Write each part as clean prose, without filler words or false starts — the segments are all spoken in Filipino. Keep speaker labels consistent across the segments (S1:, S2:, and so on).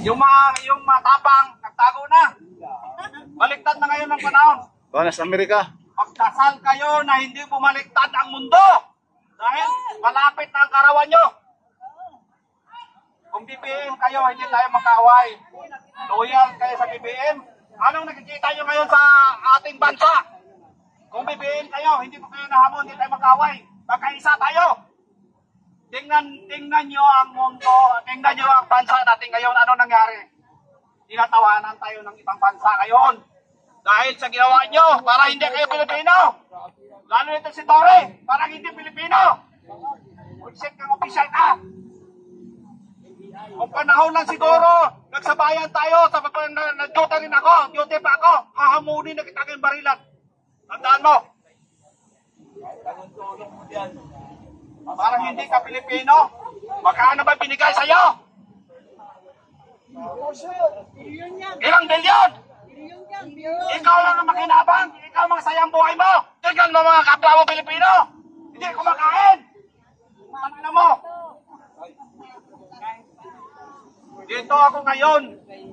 S1: Yung matapang, nagtago na. Baliktad na ngayon ng panahon.
S2: Nasa Amerika.
S1: Magdasal kayo na hindi bumaliktad ang mundo. Dahil malapit na ang karawan nyo. Kung BBM kayo, hindi tayo magkaaway. Loyal kayo sa BBM. Anong nakikita nyo ngayon sa ating bansa? Kung BBM kayo, hindi ko kayo nahamon, hindi tayo magkaaway. Magkaisa tayo. Tingnan nyo ang mundo, tingnan nyo ang bansa natin ngayon. Ano nangyari? Tinatawanan tayo ng ibang bansa ngayon. Dahil sa ginawa nyo, para hindi kayo Pilipino. Lalo nito si Torre, parang hindi Pilipino. Bullshit kang opisyal ka. Kung panahon lang siguro, nagsabayan tayo, sa nag-duty rin ako, duty pa ako, hahamunin na kita kayong barilan. Tandaan mo. Parang hindi ka Pilipino. Magkano ba binigay sa'yo? Ilang bilyon? Ikaw lang ang makinabang. Ikaw magsayang buhay mo. Tingnan mo mga kapwa mo Pilipino. Hindi kumakain. Ano mo? Dito ako ngayon.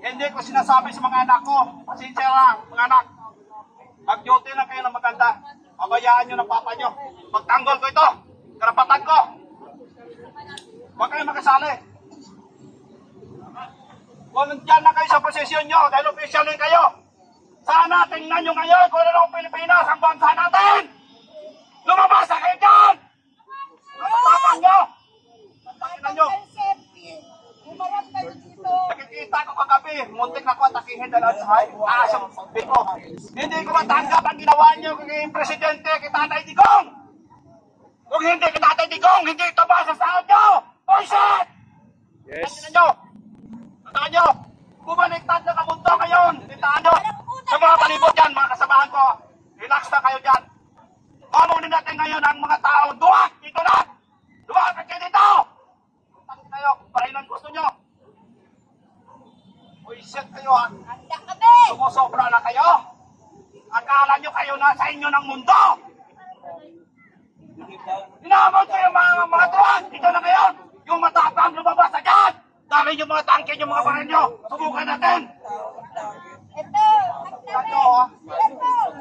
S1: Hindi ko sinasabi sa mga anak ko. Pasensya lang, mga anak. Mag-duty lang kayo ng maganda. Pabayaan nyo ng papa nyo. Magtanggol ko ito. Karapatan ko. Huwag kayo makasali. Kung nandyan na kayo sa posisyon nyo, dahil official din kayo, sana tingnan nyo ngayon kung ano ang Pilipinas, ang bansa natin! Lumabas na kayo dyan! Kapatapang nyo! Tingnan nyo! Nakikita ko kagabi, muntik na ko atakihin dahil sa asong biko. Hindi ko matanggap ang ginawa nyo kay Presidente, kay Tatay Digong! Kung hindi kay Tatay Digong, hindi ito ba sa sahod nyo? Bullshit!
S2: Yes.
S1: Tingnan nyo! Tandaan nyo! Bumaliktad na kamundo ngayon! Tandaan nyo! Sa mga palibot dyan, mga kasamahan ko, relax na kayo dyan. Pamunin natin ngayon ang mga tao. Duwag! Dito na! Duwag! Kayo dito! Tangin kayo, parilan gusto nyo. Buisit kayo ha. Sumusobra na kayo. Akala nyo kayo nasa inyo ng mundo. Inaamon kayo mga duwag. Dito na kayo. Yung matapang lumabas agad. Dami yung mga tangke, yung mga baril nyo. Subukan natin.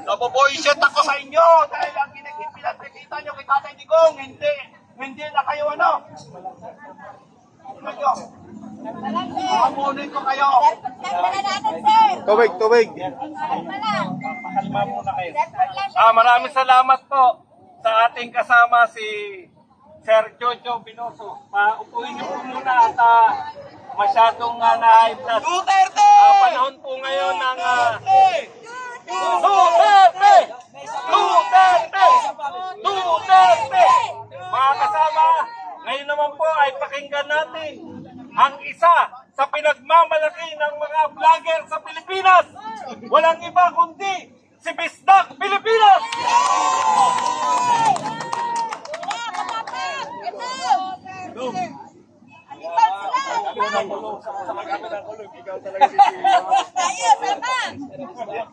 S1: Naboboyset ako sa inyo dahil ang pinagkikita nyo kay Tatay Digong, hindi na kayo ano. Amunin ko kayo.
S2: Tubig.
S3: Maraming salamat po sa ating kasama si Sir Jojo Binoso. Upuin niyo po muna at masyadong na-high blood.
S1: Duterte!
S3: Panahon po ngayon ng Duterte! Mga kasama, ngayon naman po ay pakinggan natin ang isa sa pinagmamalaki ng mga vlogger sa Pilipinas. Walang iba kundi si Bisdak Pilipinas!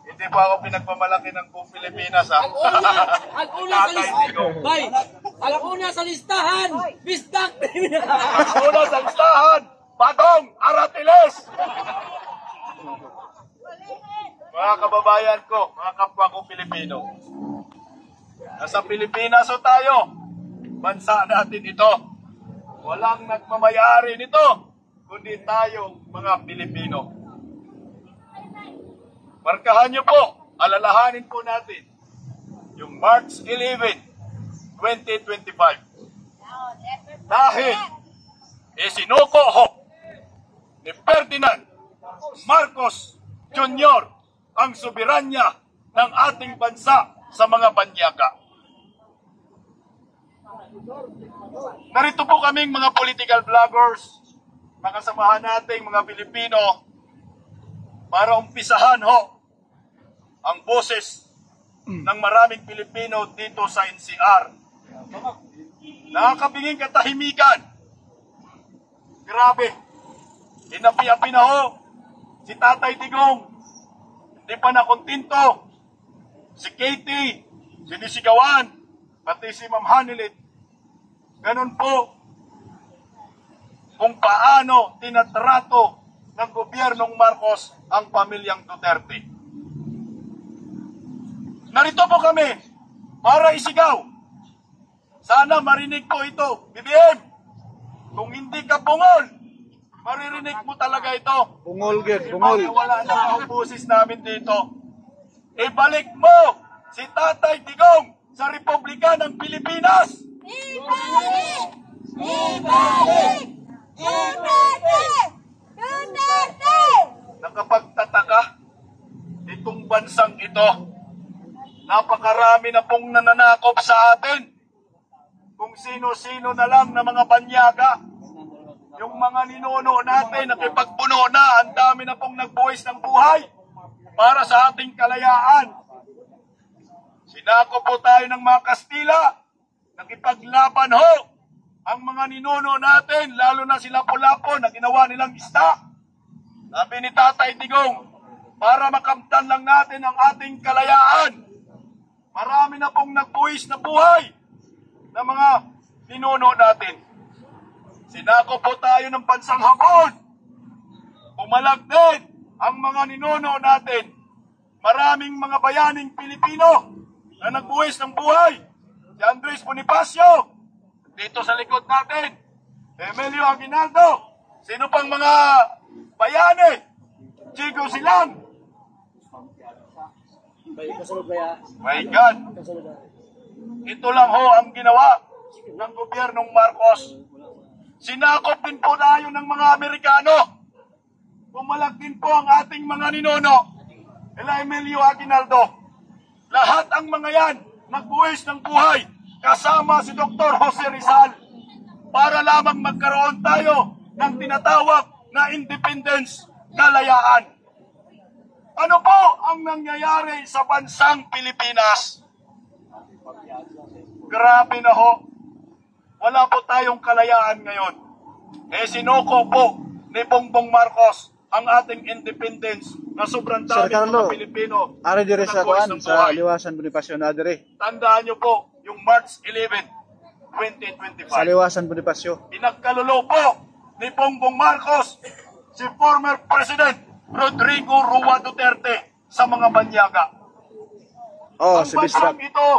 S2: Hindi po ako pinagmamalaki ng buong Pilipinas ha.
S4: Ang una sa listahan, Bisdak!
S2: Ang una sa listahan, Bagong Aratiles! Mga kababayan ko, mga kapwa ko Pilipino, nasa Pilipinas o tayo, bansa natin ito. Walang nagmamayari nito, kundi tayo mga Pilipino. Markahan nyo po, alalahanin po natin, yung March 11, 2025. Dahil isinuko ho ni Ferdinand Marcos Jr. ang soberanya ng ating bansa sa mga banyaga. Narito po kaming mga political vloggers, mga kasamahan nating mga Pilipino, para umpisahan ho ang boses ng maraming Pilipino dito sa NCR. Nakakabinging katahimikan. Grabe. Inapi-api na ho si Tatay Digong. Hindi pa nakontinto. Si Katie, sinisigawan, pati si Ma'am Hanilit. Ganun po kung paano tinatrato ng gobyernong Marcos ang pamilyang Duterte. Narito po kami para isigaw. Sana marinig ko ito. BBM, kung hindi ka bungol, maririnig mo talaga ito.
S5: Bungol, Ged, bungol.
S2: Wala na ang busis namin dito. Ibalik mo si Tatay Digong sa Republika ng Pilipinas.
S6: Ibalik! Ibalik! Ibalik! Duterte!
S2: Nakapagtataka itong bansang ito. Napakarami na pong nananakop sa atin. Kung sino-sino na lang na mga banyaga. Yung mga ninuno natin, nakipagpuno na, ang dami na pong nagbuwis ng buhay para sa ating kalayaan. Sinako po tayo ng mga Kastila, nakipaglaban ho ang mga ninuno natin, lalo na sila Lapu-Lapu na ginawa nilang ista. Sabi ni Tatay Digong, para makamtan lang natin ang ating kalayaan. Marami na pong nagbuwis na buhay ng mga ninuno natin. Sinako po tayo ng bansang Hapon. Pumalag din ang mga ninuno natin. Maraming mga bayaning Pilipino na nagbuwis ng buhay. Si Andres Bonifacio, dito sa likod natin. Emilio Aguinaldo. Sino pang mga bayani? Chico Silang. My God. Ito lang ho ang ginawa ng gobyernong Marcos. Sinakop din po tayo ng mga Amerikano. Pumalag din po ang ating mga ninuno. Emilio Aguinaldo. Lahat ang mga yan nagbuwis ng buhay kasama si Dr. Jose Rizal para lamang magkaroon tayo ng tinatawag na independence, kalayaan. Ano po ang nangyayari sa bansang Pilipinas? Grabe na ho. Wala po tayong kalayaan ngayon. Sinuko po ni Bongbong Marcos ang ating independence na sobrang dami ng mga Pilipino.
S5: Ari dire sa kuan sa Liwasan Bonifacio na dire.
S2: Tandaan nyo po yung March 11, 2025.
S5: Sa Liwasan Bonifacio.
S2: Pinagkalulo po ni Bongbong Marcos si former President Rodrigo Roa Duterte sa mga banyaga.
S5: Oh,
S2: Ang
S5: si Bisdak.
S2: bansang ito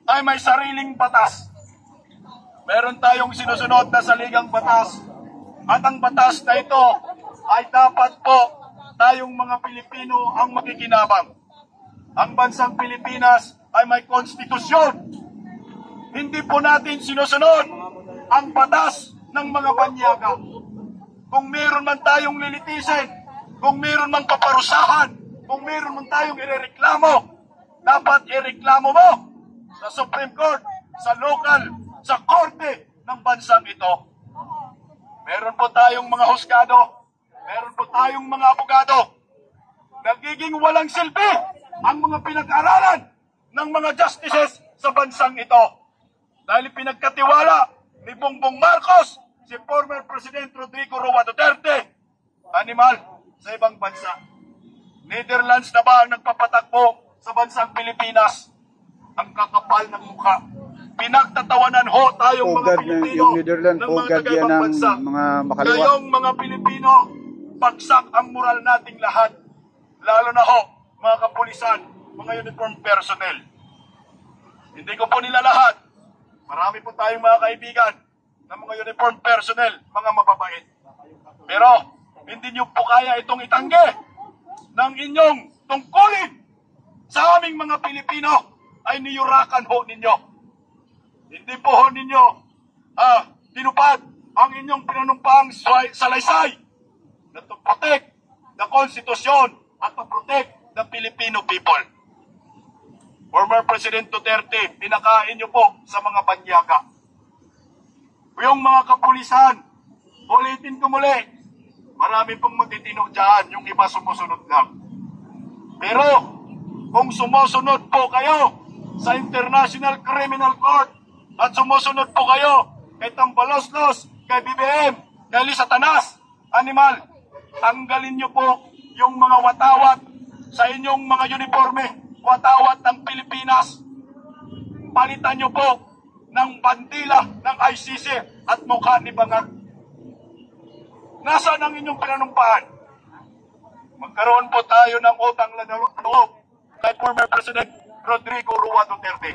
S2: ay may sariling batas. Meron tayong sinusunod na saligang batas. At ang batas na ito ay dapat po tayong mga Pilipino ang makikinabang. Ang bansang Pilipinas ay may konstitusyon. Hindi po natin sinusunod ang batas ng mga banyaga. Kung meron man tayong lilitisin, kung meron man kaparusahan, kung meron man tayong irereklamo, dapat ireklamo mo sa Supreme Court, sa local, sa korte ng bansang ito. Meron po tayong mga husgado, meron po tayong mga abogado. Nagiging walang silbi ang mga pinag-aralan ng mga justices sa bansang ito. Dahil pinagkatiwala ni Bongbong Marcos, si former President Rodrigo Roa Duterte, animal sa ibang bansa. Netherlands na ba ang nagpapatakbo sa bansang Pilipinas? Ang kakapal ng mukha. Pinagtatawanan ho tayong mga
S5: Pugad
S2: Pilipino
S5: yung Netherlands,
S2: ng mga
S5: pugad yan
S2: kagaibang
S5: ng
S2: bansa.
S5: mga makaliwa.
S2: Kayong mga Pilipino, bagsak ang moral nating lahat. Lalo na ho, mga kapulisan, mga uniform personnel. Hindi ko po nila lahat. Marami po tayong mga kaibigan ng mga uniform personnel, mga mababait. Pero, hindi nyo po kaya itong itanggi ng inyong tungkulin sa aming mga Pilipino ay niyurakan ho ninyo. Hindi po ho ninyo tinupad ang inyong pinanumpaang salaysay na to protect the Constitution at to protect the Filipino people. Former President Duterte, pinakain nyo po sa mga banyaga. Yung mga kapulisan, ulitin ko muli, marami pong matitino dyan, yung iba sumusunod lang. Pero, kung sumusunod po kayo sa International Criminal Court at sumusunod po kayo kay Tambaloslos, kay BBM, kay Lisa Tanas, animal, tanggalin nyo po yung mga watawat sa inyong mga uniforme, watawat ng Pilipinas. Palitan nyo po ng bandila ng ICC at mukha ni Bangat. Nasaan ang inyong pinanumpahan? Magkaroon po tayo ng utang na loob kay former President Rodrigo Roa Duterte.